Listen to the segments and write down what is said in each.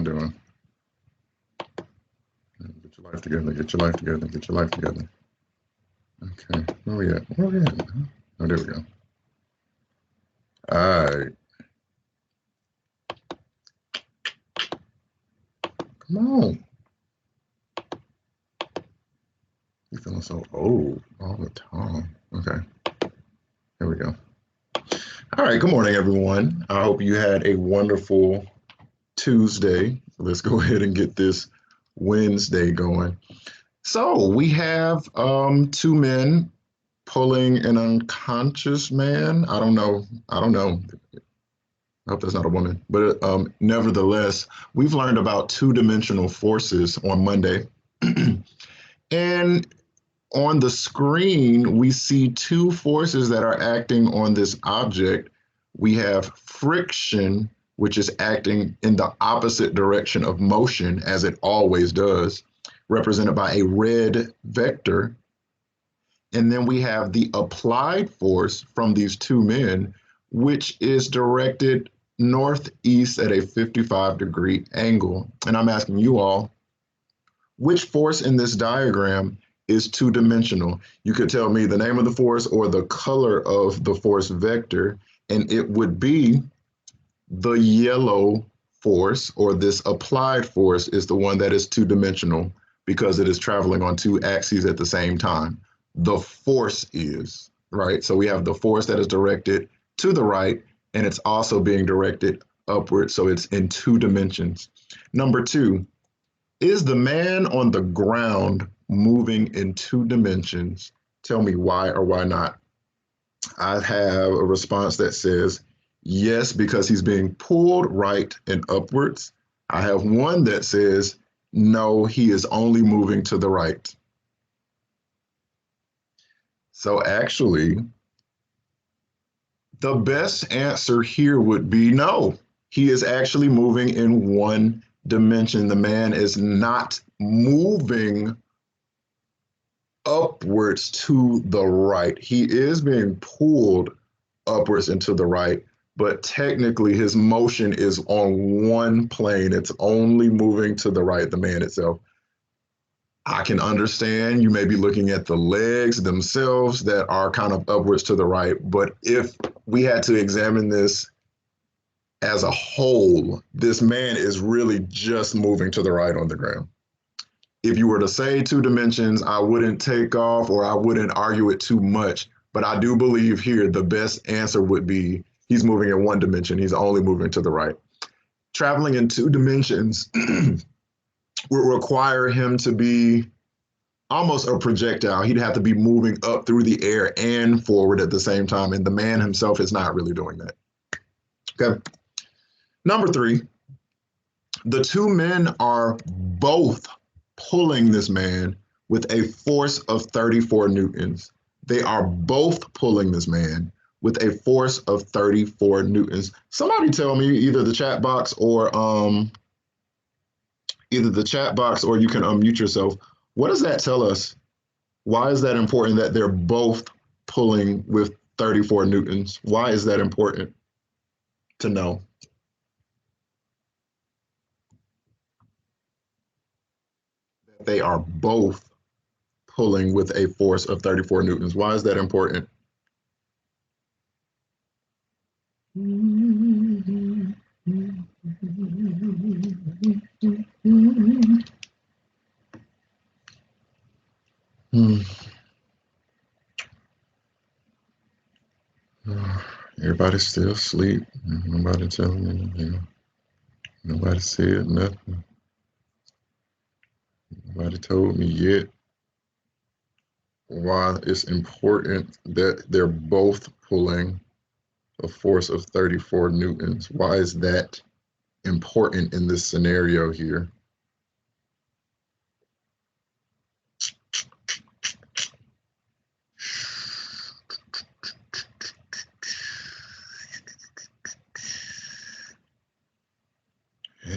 y'all doing? Get your life together. Get your life together. Get your life together. Okay. Where we at? Where we at? Oh, there we go. All right. Come on. You feeling so old all the time. Okay. Here we go. All right. Good morning, everyone. I hope you had a wonderful Tuesday. Let's go ahead and get this Wednesday going. So we have two men pulling an unconscious man. I don't know. I hope that's not a woman. But nevertheless, we've learned about two-dimensional forces on Monday. And on the screen, we see two forces that are acting on this object. We have friction, which is acting in the opposite direction of motion, as it always does, represented by a red vector. And then we have the applied force from these two men, which is directed northeast at a 55-degree angle. And I'm asking you all, which force in this diagram is two-dimensional? You could tell me the name of the force or the color of the force vector, and it would be the yellow force, or this applied force is the one that is two-dimensional because it is traveling on two axes at the same time. The force is, right? So we have the force that is directed to the right, and it's also being directed upward, so it's in two dimensions. Number two, is the man on the ground moving in two dimensions? Tell me why or why not. I have a response that says yes, because he's being pulled right and upwards. I have one that says no, he is only moving to the right. So actually, the best answer here would be no. He is actually moving in one dimension. The man is not moving upwards to the right. He is being pulled upwards and to the right, but technically his motion is on one plane. It's only moving to the right, the man itself. I can understand you may be looking at the legs themselves that are kind of upwards to the right, but if we had to examine this as a whole, this man is really just moving to the right on the ground. If you were to say two dimensions, I wouldn't take off or I wouldn't argue it too much, but I do believe here the best answer would be he's moving in one dimension. He's only moving to the right. Traveling in two dimensions would require him to be almost a projectile. He'd have to be moving up through the air and forward at the same time, and the man himself is not really doing that. Okay. Number three, the two men are both pulling this man with a force of 34 newtons. They are both pulling this man with a force of 34 newtons. Somebody tell me, either the chat box or you can unmute yourself. What does that tell us? Why is that important that they're both pulling with 34 newtons? Why is that important to know? They are both pulling with a force of 34 newtons. Why is that important? Everybody's still asleep. Nobody telling me, nobody said nothing. Nobody told me yet why it's important that they're both pulling a force of 34 newtons. Why is that important in this scenario here?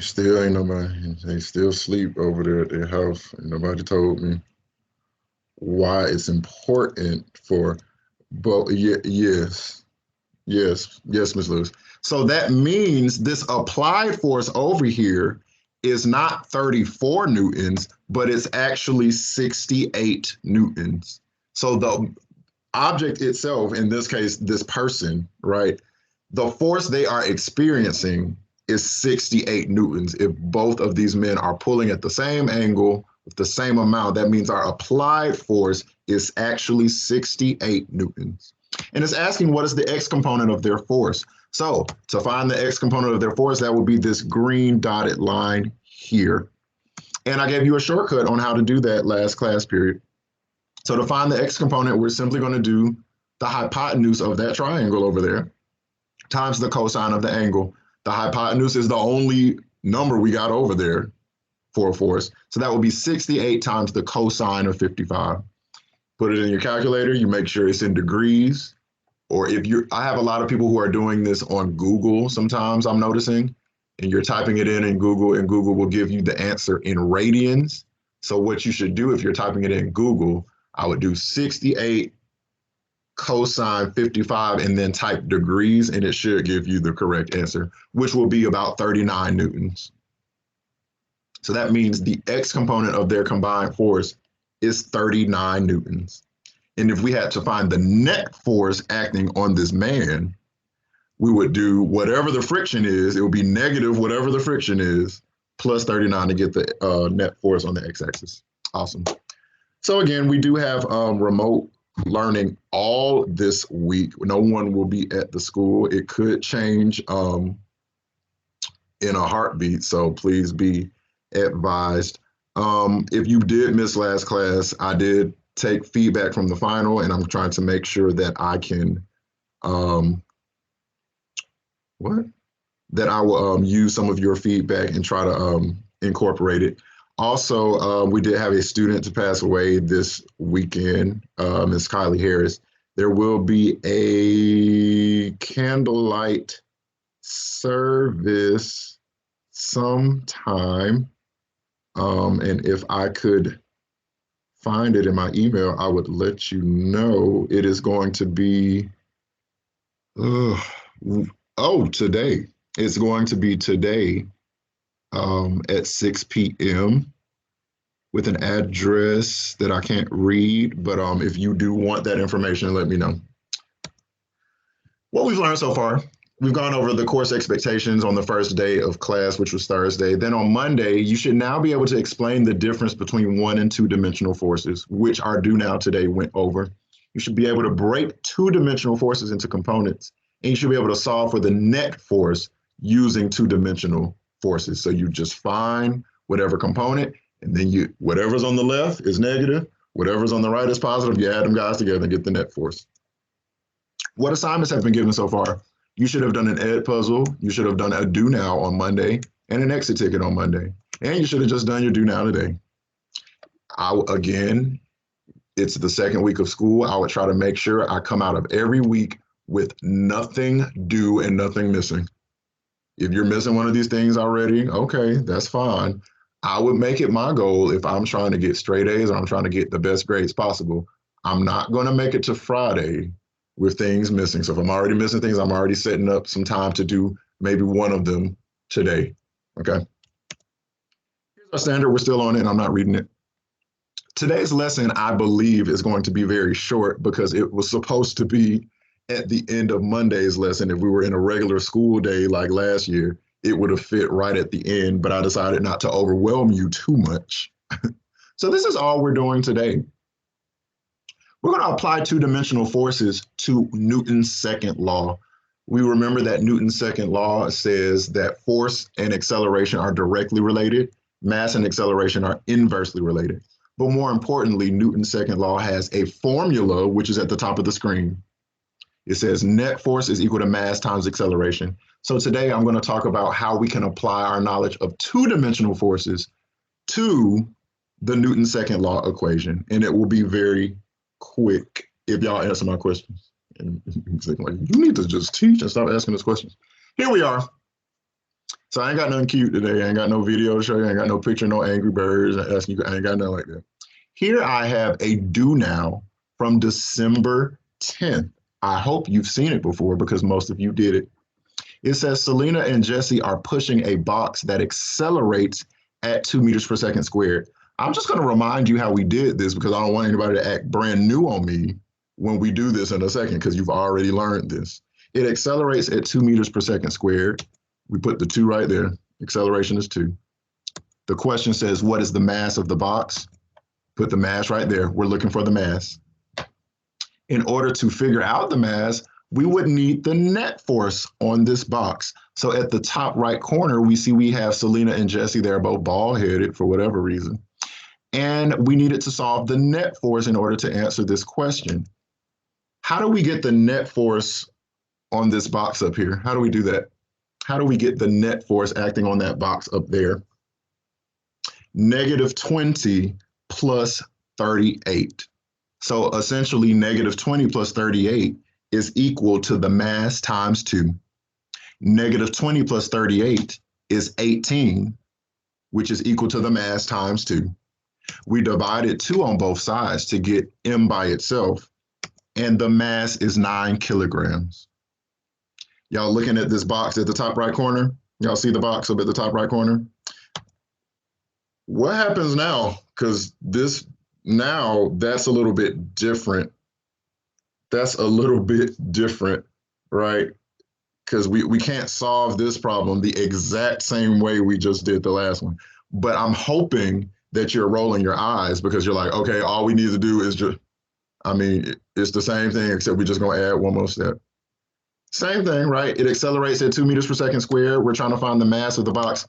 Still ain't nobody. They still sleep over there at their house. And nobody told me why it's important for both. Yes, Miss Lewis. So that means this applied force over here is not 34 newtons, but it's actually 68 newtons. So the object itself, in this case, this person, right? The force they are experiencing is 68 newtons. If both of these men are pulling at the same angle with the same amount, that means our applied force is actually 68 newtons. And it's asking what is the x component of their force. So to find the x component of their force, that would be this green dotted line here. And I gave you a shortcut on how to do that last class period. So to find the x component, we're simply going to do the hypotenuse of that triangle over there times the cosine of the angle. The hypotenuse is the only number we got over there for a force. So that would be 68 times the cosine of 55. Put it in your calculator. You make sure it's in degrees. Or if you're, I have a lot of people who are doing this on Google sometimes, I'm noticing, and you're typing it in Google, and Google will give you the answer in radians. So what you should do if you're typing it in Google, I would do 68 cosine 55 and then type degrees, and it should give you the correct answer, which will be about 39 newtons. So that means the x component of their combined force is 39 newtons. And if we had to find the net force acting on this man, we would do whatever the friction is, it would be negative whatever the friction is, plus 39 to get the net force on the x-axis. Awesome. So again, we do have remote learning all this week. No one will be at the school. It could change in a heartbeat, so please be advised. If you did miss last class, I did take feedback from the final, and I'm trying to make sure that I can, that I will use some of your feedback and try to incorporate it. Also, we did have a student to pass away this weekend, Ms. Kylie Harris. There will be a candlelight service sometime. And if I could find it in my email, I would let you know. It is going to be, today. It's going to be today at 6 p.m. with an address that I can't read, but if you do want that information, let me know. What we've learned so far, we've gone over the course expectations on the first day of class, which was Thursday. Then on Monday, you should now be able to explain the difference between 1 and 2-dimensional forces, which our Do Now today went over. You should be able to break 2-dimensional forces into components, and you should be able to solve for the net force using 2-dimensional forces. So you just find whatever component, and then whatever's on the left is negative, whatever's on the right is positive. You add them guys together and get the net force. What assignments have been given so far? You should have done an ed puzzle. You should have done a Do Now on Monday and an exit ticket on Monday. And you should have just done your Do Now today. Again, it's the second week of school. I would try to make sure I come out of every week with nothing due and nothing missing. If you're missing one of these things already, okay, that's fine. I would make it my goal, if I'm trying to get straight A's or I'm trying to get the best grades possible, I'm not going to make it to Friday with things missing. So if I'm already missing things, I'm already setting up some time to do maybe one of them today, okay? Here's our standard. We're still on it, and I'm not reading it. Today's lesson, I believe, is going to be very short because it was supposed to be at the end of Monday's lesson. If we were in a regular school day like last year, it would have fit right at the end, but I decided not to overwhelm you too much. So this is all we're doing today. We're going to apply 2-dimensional forces to Newton's second law. We remember that Newton's second law says that force and acceleration are directly related, mass and acceleration are inversely related. But more importantly, Newton's second law has a formula, which is at the top of the screen. It says net force is equal to mass times acceleration. So today I'm going to talk about how we can apply our knowledge of 2-dimensional forces to the Newton's second law equation. And it will be very quick if y'all answer my questions. And you need to just teach and stop asking us questions. Here we are. So I ain't got nothing cute today. I ain't got no video to show you. I ain't got no picture, no Angry Birds. I ain't got nothing like that. Here I have a Do Now from December 10th. I hope you've seen it before because most of you did it. It says Selena and Jesse are pushing a box that accelerates at 2 meters per second squared. I'm just going to remind you how we did this because I don't want anybody to act brand new on me when we do this in a second because you've already learned this. It accelerates at 2 meters per second squared. We put the 2 right there. Acceleration is 2. The question says, what is the mass of the box? Put the mass right there. We're looking for the mass. In order to figure out the mass, we would need the net force on this box. So at the top right corner, we see we have Selena and Jesse. They're both bald-headed for whatever reason. And we needed to solve the net force in order to answer this question. How do we get the net force on this box up here? How do we do that? How do we get the net force acting on that box up there? Negative 20 plus 38. So essentially negative 20 plus 38 is equal to the mass times 2. Negative 20 plus 38 is 18, which is equal to the mass times 2. We divided 2 on both sides to get m by itself, and the mass is 9 kilograms. Y'all looking at this box at the top right corner? Y'all see the box up at the top right corner? What happens now? Because this now that's a little bit different. That's a little bit different, right? Because we can't solve this problem the exact same way we just did the last one. But I'm hoping that you're rolling your eyes because you're like, okay, all we need to do is just, I mean, it's the same thing, except we're just going to add one more step. Same thing, right? It accelerates at 2 meters per second squared. We're trying to find the mass of the box.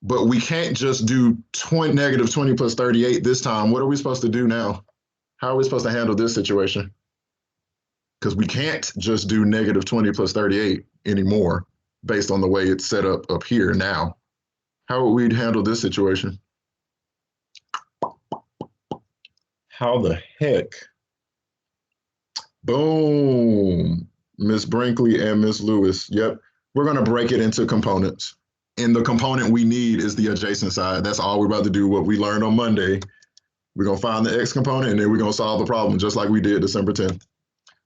But we can't just do negative 20 plus 38 this time. What are we supposed to do now? How are we supposed to handle this situation? Because we can't just do negative 20 plus 38 anymore based on the way it's set up here now. How would we handle this situation? How the heck? Boom. Miss Brinkley and Miss Lewis. Yep. We're going to break it into components. And the component we need is the adjacent side. That's all we're about to do, what we learned on Monday. We're going to find the X component, and then we're going to solve the problem just like we did December 10th.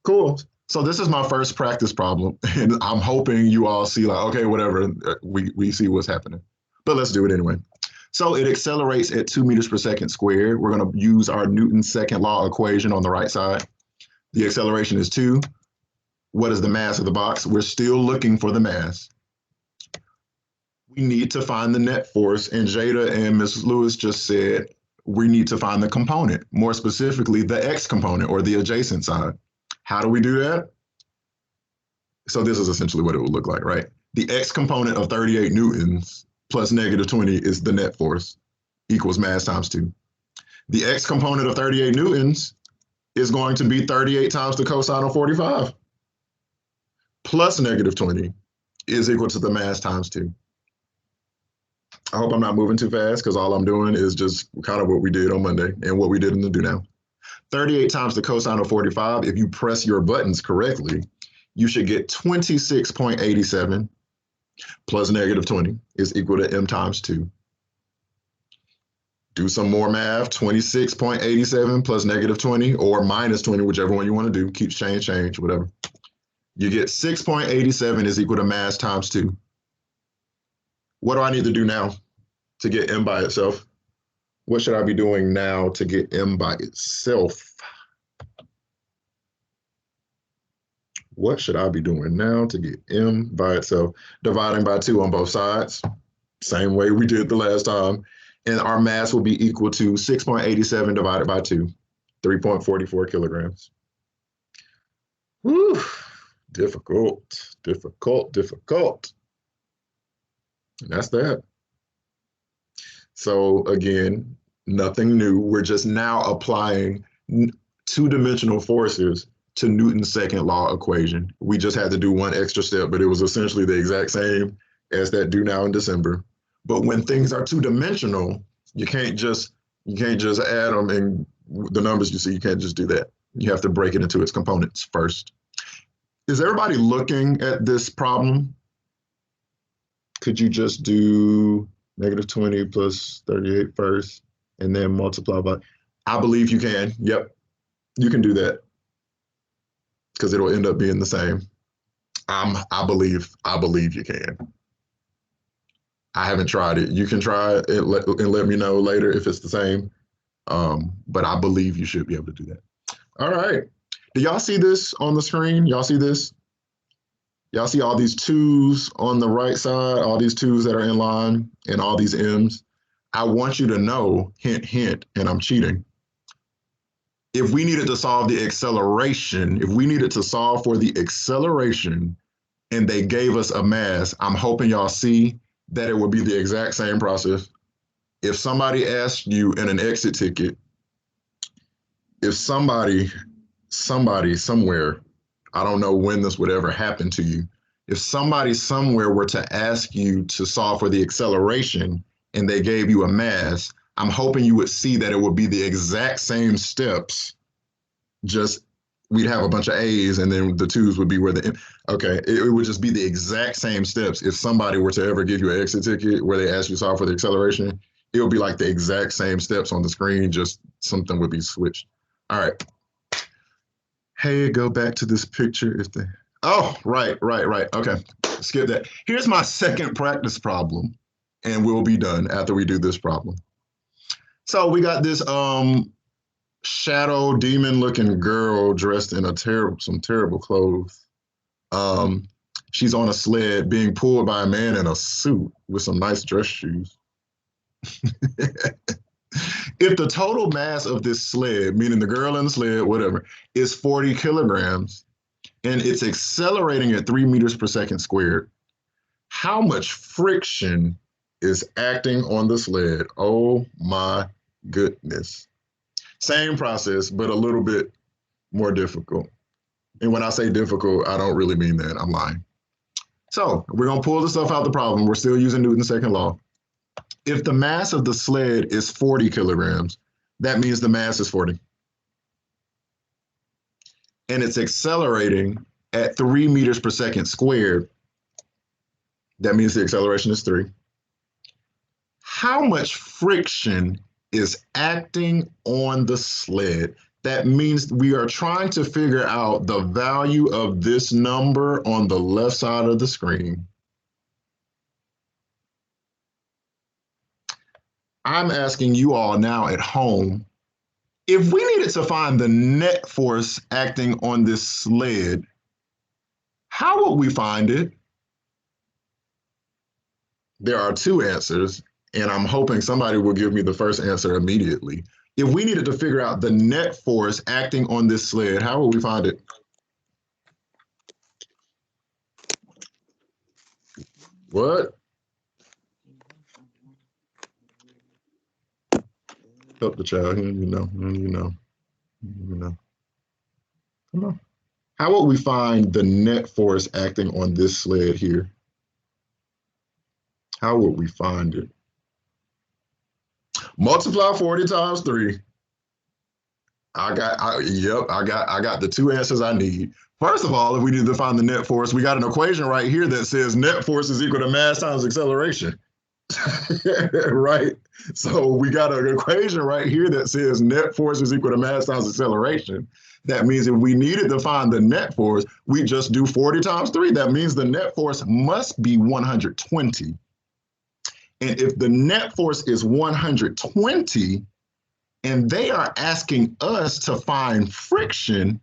Cool. So this is my first practice problem, and I'm hoping you all see like, okay, whatever, we see what's happening. But let's do it anyway. So it accelerates at 2 meters per second squared. We're going to use our Newton's second law equation on the right side. The acceleration is 2. What is the mass of the box? We're still looking for the mass. We need to find the net force, and Jada and Ms. Lewis just said we need to find the component, more specifically the X component or the adjacent side. How do we do that? So this is essentially what it would look like, right? The X component of 38 newtons plus negative 20 is the net force, equals mass times 2. The X component of 38 newtons is going to be 38 times the cosine of 45 plus negative 20 is equal to the mass times 2. I hope I'm not moving too fast because all I'm doing is just kind of what we did on Monday and what we did in the do now. 38 times the cosine of 45, if you press your buttons correctly, you should get 26.87 plus negative 20 is equal to m times 2. Do some more math, 26.87 plus negative 20 or minus 20, whichever one you want to do, keeps change, whatever. You get 6.87 is equal to mass times 2. What do I need to do now to get m by itself? What should I be doing now to get m by itself? What should I be doing now to get m by itself? Dividing by 2 on both sides, same way we did the last time. And our mass will be equal to 6.87 divided by 2, 3.44 kilograms. Whew, difficult. And that's that. So again, nothing new. We're just now applying two-dimensional forces to Newton's second law equation. We just had to do one extra step, but it was essentially the exact same as that do now in December. But when things are two-dimensional, you can't just add them and the numbers you see, you can't just do that. You have to break it into its components first. Is everybody looking at this problem? Could you just do negative 20 plus 38 first and then multiply by? I believe you can. Yep, you can do that because it'll end up being the same. I believe you can. I haven't tried it. You can try it and let me know later if it's the same. But I believe you should be able to do that. All right. Do y'all see this on the screen? Y'all see this? Y'all see all these twos on the right side, all these twos that are in line, and all these M's? I want you to know, hint, hint, and I'm cheating. If we needed to solve the acceleration, if we needed to solve for the acceleration and they gave us a mass, I'm hoping y'all see that it would be the exact same process. If somebody asked you in an exit ticket, if somebody somewhere, I don't know when this would ever happen to you, if somebody somewhere were to ask you to solve for the acceleration and they gave you a mass, I'm hoping you would see that it would be the exact same steps, just we'd have a bunch of A's and then the twos would be where it would just be the exact same steps. If somebody were to ever give you an exit ticket where they ask you to solve for the acceleration, it would be like the exact same steps on the screen, just something would be switched. All right. Hey, go back to this picture if they, oh, right. Okay, skip that. Here's my second practice problem, and we'll be done after we do this problem. So we got this shadow demon looking girl dressed in some terrible clothes. She's on a sled being pulled by a man in a suit with some nice dress shoes. If the total mass of this sled, meaning the girl in the sled, whatever, is 40 kilograms and it's accelerating at 3 meters per second squared, how much friction is acting on the sled? Oh my goodness. Same process, but a little bit more difficult. And when I say difficult, I don't really mean that. I'm lying. So we're going to pull the stuff out of the problem. We're still using Newton's second law. If the mass of the sled is 40 kilograms, that means the mass is 40. And it's accelerating at 3 meters per second squared. That means the acceleration is 3. How much friction is acting on the sled? That means we are trying to figure out the value of this number on the left side of the screen. I'm asking you all now at home, if we needed to find the net force acting on this sled, how would we find it? There are 2 answers, and I'm hoping somebody will give me the first answer immediately. If we needed to figure out the net force acting on this sled, how would we find it? What? Help the child. You know. Come on. How would we find the net force acting on this sled here? How would we find it? Multiply 40 times 3. I got the 2 answers I need. First of all, if we need to find the net force, we got an equation right here that says net force is equal to mass times acceleration. Right? So we got an equation right here that says net force is equal to mass times acceleration. That means if we needed to find the net force, we just do 40 times 3. That means the net force must be 120. And if the net force is 120, and they are asking us to find friction,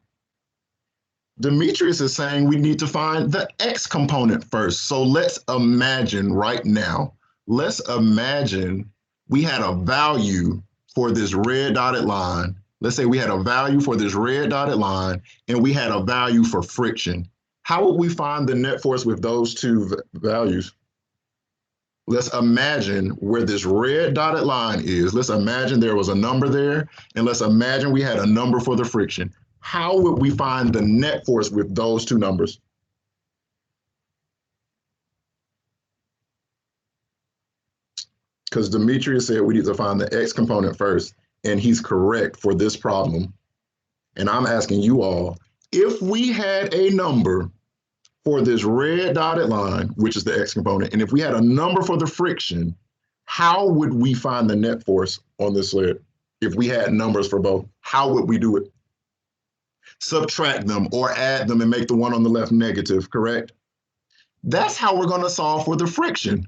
Demetrius is saying we need to find the x component first. So let's imagine right now, let's imagine we had a value for this red dotted line. Let's say we had a value for this red dotted line and we had a value for friction. How would we find the net force with those 2 values? Let's imagine where this red dotted line is. Let's imagine there was a number there, and let's imagine we had a number for the friction. How would we find the net force with those 2 numbers? Because Demetrius said we need to find the x component first, and he's correct for this problem. And I'm asking you all, if we had a number for this red dotted line, which is the x component, and if we had a number for the friction, how would we find the net force on this sled? If we had numbers for both, how would we do it? Subtract them or add them and make the one on the left negative, correct? That's how we're going to solve for the friction.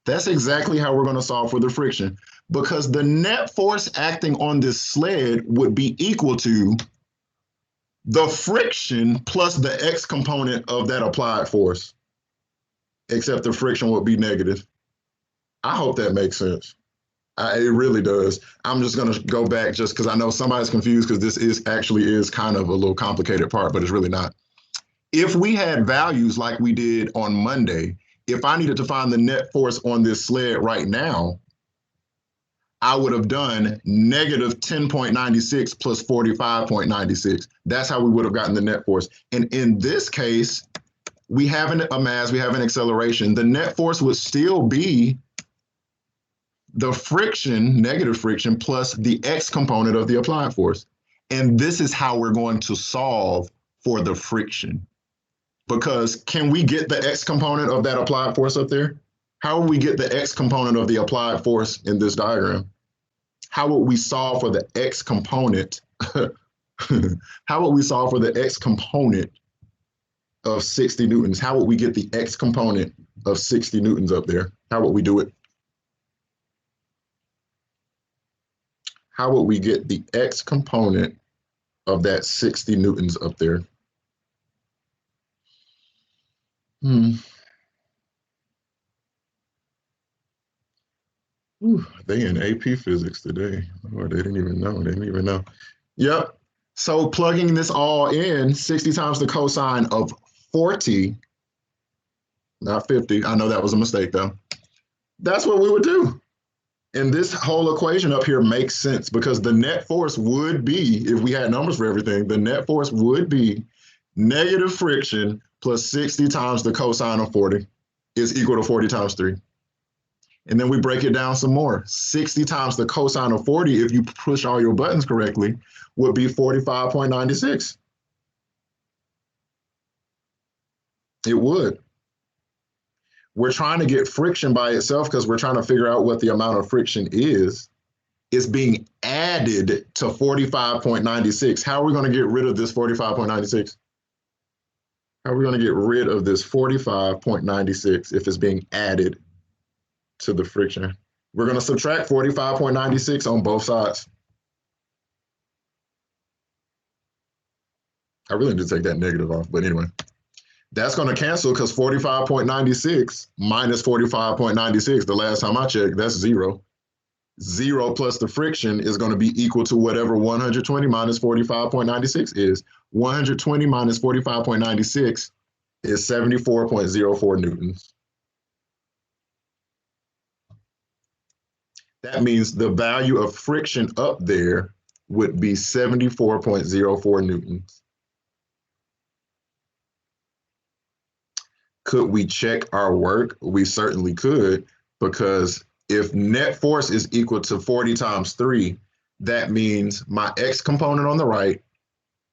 That's exactly how we're going to solve for the friction, because the net force acting on this sled would be equal to the friction plus the x component of that applied force, except the friction would be negative. I hope that makes sense. It really does. I'm just going to go back just because I know somebody's confused, because this is kind of a little complicated part, but it's really not. If we had values like we did on Monday, if I needed to find the net force on this sled right now, I would have done negative 10.96 plus 45.96. That's how we would have gotten the net force. And in this case, we have a mass, we have an acceleration. The net force would still be the friction, negative friction, plus the x component of the applied force. And this is how we're going to solve for the friction. Because can we get the x component of that applied force up there? How will we get the x component of the applied force in this diagram? How would we solve for the x component? How would we solve for the x component of 60 newtons? How would we get the x component of 60 newtons up there? How would we do it? How would we get the x component of that 60 newtons up there? Ooh, they in AP Physics today. Oh, they didn't even know. They didn't even know. Yep. So plugging this all in, 60 times the cosine of 40, not 50. I know that was a mistake though. That's what we would do. And this whole equation up here makes sense, because the net force would be, if we had numbers for everything, the net force would be negative friction plus 60 times the cosine of 40 is equal to 40 times 3. And then we break it down some more. 60 times the cosine of 40, if you push all your buttons correctly, would be 45.96. It would. We're trying to get friction by itself because we're trying to figure out what the amount of friction is. It's being added to 45.96. How are we going to get rid of this 45.96? How are we going to get rid of this 45.96 if it's being added to the friction? We're going to subtract 45.96 on both sides. I really need to take that negative off, but anyway. That's going to cancel because 45.96 minus 45.96, the last time I checked, that's 0. 0 plus the friction is going to be equal to whatever 120 minus 45.96 is. 120 minus 45.96 is 74.04 newtons. That means the value of friction up there would be 74.04 newtons. Could we check our work? We certainly could, because if net force is equal to 40 times 3, that means my x component on the right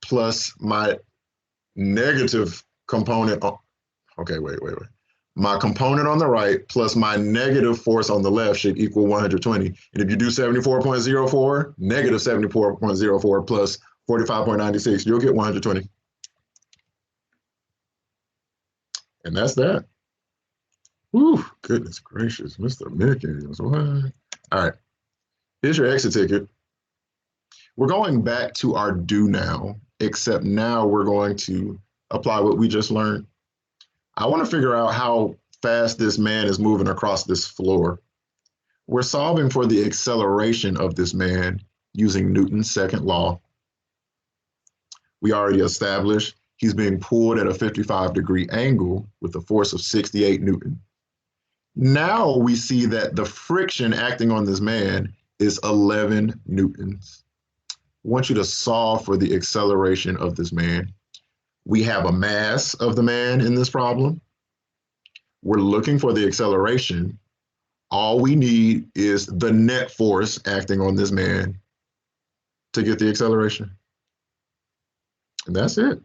plus my negative component. Okay, wait. My component on the right plus my negative force on the left should equal 120. And if you do 74.04, negative 74.04 plus 45.96, you'll get 120. And that's that. Whew, goodness gracious, Mr. Mickens, what? All right, here's your exit ticket. We're going back to our do now, except now we're going to apply what we just learned. I want to figure out how fast this man is moving across this floor. We're solving for the acceleration of this man using Newton's second law. We already established he's being pulled at a 55-degree angle with a force of 68 Newton. Now we see that the friction acting on this man is 11 newtons. I want you to solve for the acceleration of this man. We have a mass of the man in this problem. We're looking for the acceleration. All we need is the net force acting on this man to get the acceleration. And that's it.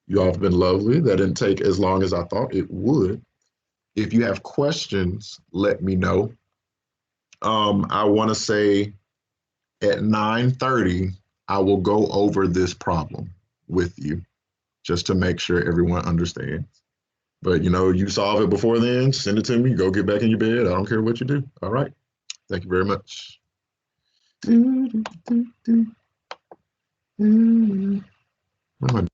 You all have been lovely. That didn't take as long as I thought it would. If you have questions, let me know. I want to say at 9:30, I will go over this problem with you just to make sure everyone understands. But you solve it before then, send it to me, go get back in your bed. I don't care what you do. All right. Thank you very much. What am I